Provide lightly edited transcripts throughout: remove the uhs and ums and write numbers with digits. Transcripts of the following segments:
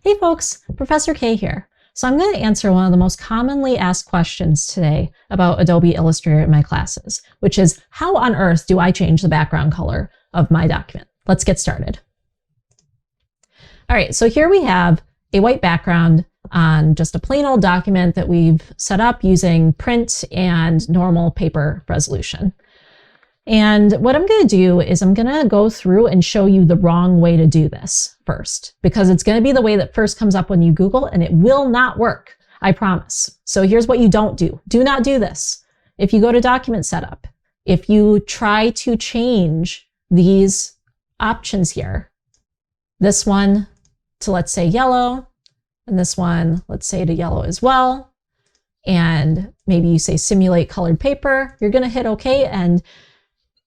Hey folks, Professor K here. So I'm going to answer one of the most commonly asked questions today about Adobe Illustrator in my classes, which is how on earth do I change the background color of my document? Let's get started. All right, so here we have a white background on just a plain old document that we've set up using print and normal paper resolution. And what I'm going to do is I'm going to go through and show you the wrong way to do this first, because it's going to be the way that first comes up when you Google, and it will not work, I promise. So here's what you don't do. Do not do this. If you go to document setup, if you try to change these options here, this one to, let's say, yellow, and this one, let's say, to yellow as well, and maybe you say simulate colored paper, you're going to hit OK, and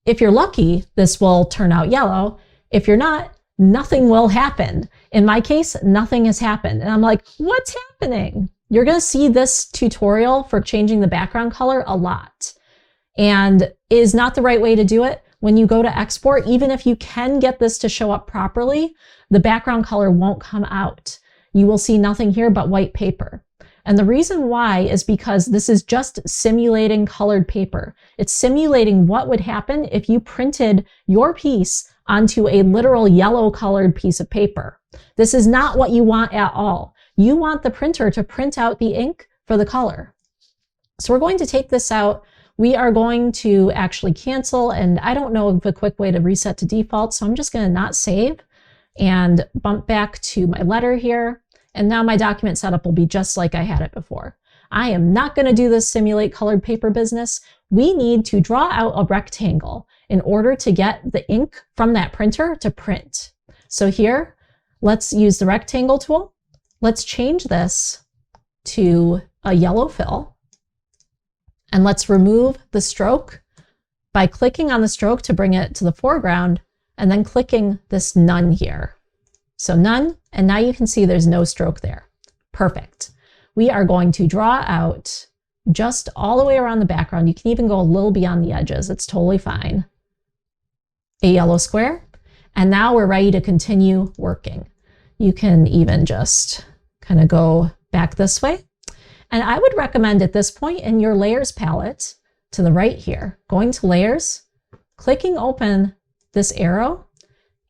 if you're lucky, this will turn out yellow. If you're not, nothing will happen. In my case, nothing has happened. And I'm like, what's happening? You're going to see this tutorial for changing the background color a lot. And it is not the right way to do it. When you go to export, even if you can get this to show up properly, the background color won't come out. You will see nothing here but white paper. And the reason why is because this is just simulating colored paper. It's simulating what would happen if you printed your piece onto a literal yellow colored piece of paper. This is not what you want at all. You want the printer to print out the ink for the color. So we're going to take this out. We are going to actually cancel, and I don't know of a quick way to reset to default, so I'm just going to not save and bump back to my letter here. And now my document setup will be just like I had it before. I am not going to do this simulate colored paper business. We need to draw out a rectangle in order to get the ink from that printer to print. So here, let's use the rectangle tool. Let's change this to a yellow fill. And let's remove the stroke by clicking on the stroke to bring it to the foreground, and then clicking this none here. So none, and now you can see there's no stroke there. Perfect. We are going to draw out just all the way around the background. You can even go a little beyond the edges. It's totally fine. A yellow square. And now we're ready to continue working. You can even just kind of go back this way. And I would recommend at this point in your layers palette to the right here, going to layers, clicking open this arrow,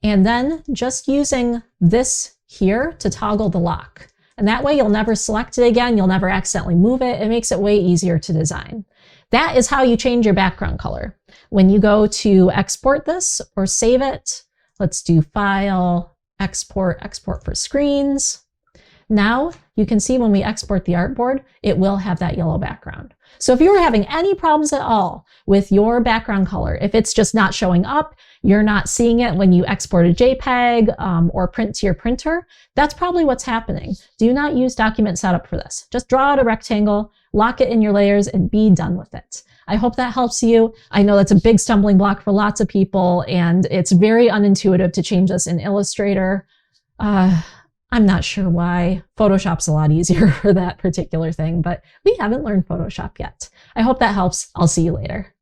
and then just using this here to toggle the lock. And that way you'll never select it again. You'll never accidentally move it. It makes it way easier to design. That is how you change your background color. When you go to export this or save it, let's do File, Export, Export for Screens. Now you can see when we export the artboard, it will have that yellow background. So if you were having any problems at all with your background color, if it's just not showing up, you're not seeing it when you export a JPEG or print to your printer, that's probably what's happening. Do not use document setup for this. Just draw out a rectangle, lock it in your layers, and be done with it. I hope that helps you. I know that's a big stumbling block for lots of people, and it's very unintuitive to change this in Illustrator. I'm not sure why. Photoshop's a lot easier for that particular thing, but we haven't learned Photoshop yet. I hope that helps. I'll see you later.